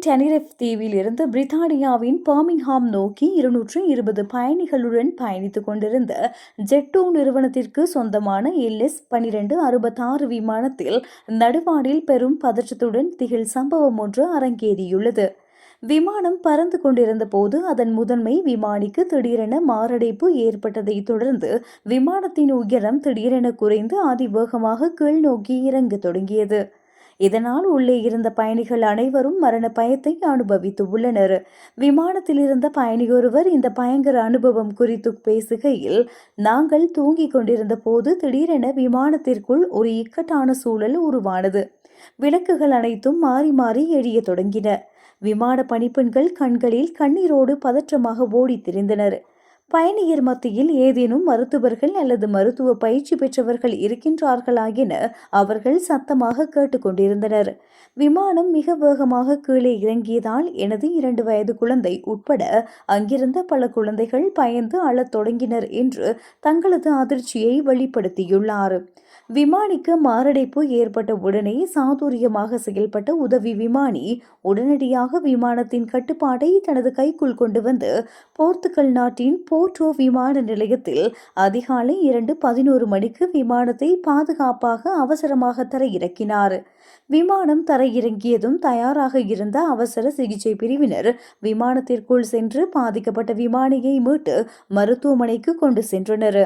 டெனிரிஃப் தீவில் இருந்து பிரித்தானியாவின் பர்மிங்ஹாம் நோக்கி 220 பயணிகளுடன் பயணித்துக் கொண்டிருந்த ஜெட்2 நிறுவனத்திற்கு சொந்தமான LS-1266 விமானத்தில் நடுவானில் பெரும் பதற்றத்துடன் திகில் சம்பவம் ஒன்று அரங்கேறியுள்ளது. விமானம் பறந்து கொண்டிருந்த போது அதன் முதன்மை விமானிக்கு திடீரென மாரடைப்பு ஏற்பட்டதைத் தொடர்ந்து விமானத்தின் உயரம் திடீரென குறைந்து அதிவேகமாக கீழ் நோக்கி இறங்கத் தொடங்கியது. இதனால் உள்ளே இருந்த பயணிகள் அனைவரும் மரண பயத்தை அனுபவித்து உள்ளனர். விமானத்தில் இருந்த பயணியொருவர் இந்த பயங்கர அனுபவம் குறித்து பேசுகையில், நாங்கள் தூங்கிக் கொண்டிருந்த போது திடீரென விமானத்திற்குள் ஒரு இக்கட்டான சூழல் உருவானது. விளக்குகள் அனைத்தும் மாறி மாறி எரிய தொடங்கின. விமான பணிப்பெண்கள் கண்களில் கண்ணீரோடு பதற்றமாக ஓடித் திரிந்தனர். பயணியர் மத்தியில் ஏதேனும் மருத்துவர்கள் அல்லது மருத்துவ பயிற்சி பெற்றவர்கள் இருக்கின்றார்களா என அவர்கள் சத்தமாக கேட்டுக்கொண்டிருந்தனர். விமானம் மிக வேகமாக கீழே இறங்கியதால் எனது 2 வயது குழந்தை உட்பட அங்கிருந்த பல குழந்தைகள் பயந்து அழத் தொடங்கினர் என்று தங்களது அதிர்ச்சியை வெளிப்படுத்தியுள்ளார். விமானிக்கு மாரடைப்பு ஏற்பட்ட உடனே சாதுரியமாக செயல்பட்ட உதவி விமானி உடனடியாக விமானத்தின் கட்டுப்பாட்டை தனது கைக்குள் கொண்டு வந்து போர்த்துகல் நாட்டின் போர்ட்டோ விமான நிலையத்தில் அதிகாலை 2:11 மணிக்கு விமானத்தை பாதுகாப்பாக அவசரமாக தரையிறக்கினார். விமானம் தரையிறங்கியதும் தயாராக இருந்த அவசர சிகிச்சை பிரிவினர் விமானத்திற்குள் சென்று பாதிக்கப்பட்ட விமானியை மீட்டு மருத்துவமனைக்கு கொண்டு சென்றனர்.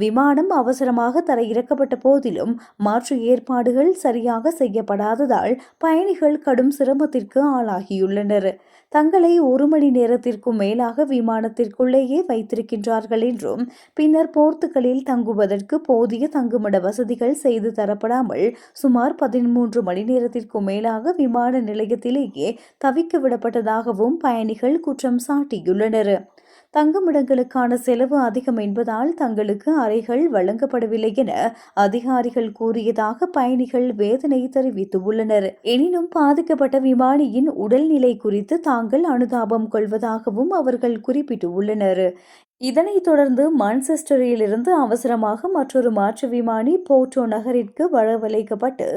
விமானம் அவசரமாக தரையிறக்கப்பட்ட போதிலும் மாற்று ஏற்பாடுகள் சரியாக செய்யப்படாததால் பயணிகள் கடும் சிரமத்திற்கு ஆளாகியுள்ளனர். தங்களை 1 மணி நேரத்திற்கும் மேலாக விமானத்திற்குள்ளேயே வைத்திருக்கின்றார்கள் என்றும் பின்னர் போர்த்துகலில் தங்குவதற்கு போதிய தங்குமிட வசதிகள் செய்து தரப்படாமல் சுமார் 13 மணி நேரத்திற்கும் மேலாக விமான நிலையத்திலேயே தவிக்க விடப்பட்டதாகவும் பயணிகள் குற்றம் சாட்டியுள்ளனர். தங்குமிடங்களுக்கான செலவு அதிகம் என்பதால் தங்களுக்கு அறைகள் வழங்கப்படவில்லை என அதிகாரிகள் கூறியதாக பயணிகள் வேதனை தெரிவித்துள்ளனர். எனினும் பாதிக்கப்பட்ட விமானியின் உடல்நிலை குறித்து தாங்கள் அனுதாபம் கொள்வதாகவும் அவர்கள் குறிப்பிட்டுள்ளனர். இதனைத் தொடர்ந்து மான்செஸ்டரிலிருந்து அவசரமாக மற்றொரு மாற்று விமானி போர்ட்டோ நகரிற்கு வரவழைக்கப்பட்டு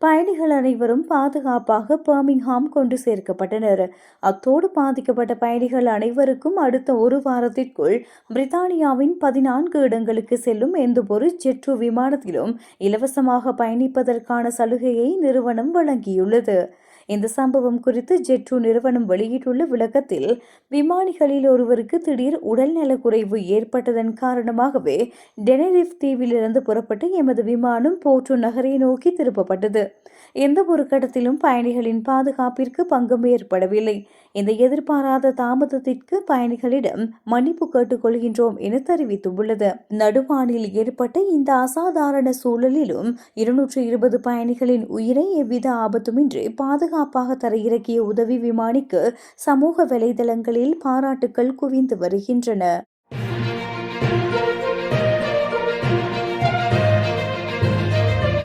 பயணிகள் அனைவரும் பாதுகாப்பாக பர்மிங்ஹாம் கொண்டு சேர்க்கப்பட்டனர். அத்தோடு பாதிக்கப்பட்ட பயணிகள் அனைவருக்கும் அடுத்த 1 வாரத்திற்குள் பிரித்தானியாவின் 14 இடங்களுக்கு செல்லும் எந்தவொரு ஜெட்2 விமானத்திலும் இலவசமாக பயணிப்பதற்கான சலுகையை நிறுவனம் வழங்கியுள்ளது. இந்த சம்பவம் குறித்து ஜெட்2 நிறுவனம் வெளியிட்டுள்ள விளக்கத்தில், விமானிகளில் ஒருவருக்கு திடீர் உடல்நலக்குறைவு ஏற்பட்டதன் காரணமாகவே டெனரிஃப் தீவிலிருந்து புறப்பட்டு எமது விமானம் போர்ட்டோ நகரை நோக்கி திருப்பப்பட்டது. எந்த ஒரு கட்டத்திலும் பயணிகளின் பாதுகாப்பிற்கு பங்கம் ஏற்படவில்லை. இந்த எதிர்பாராத தாமதத்திற்கு பயணிகளிடம் மன்னிப்பு கேட்டுக்கொள்கின்றோம் என தெரிவித்துள்ளது. நடுவானில் ஏற்பட்ட இந்த அசாதாரண சூழலிலும் 220 பயணிகளின் உயிரை எவ்வித ஆபத்துமின்றி பாதுகாப்பாக தரையிறக்கிய உதவி விமானிக்கு சமூக வலைதளங்களில் பாராட்டுக்கள் குவிந்து வருகின்றன.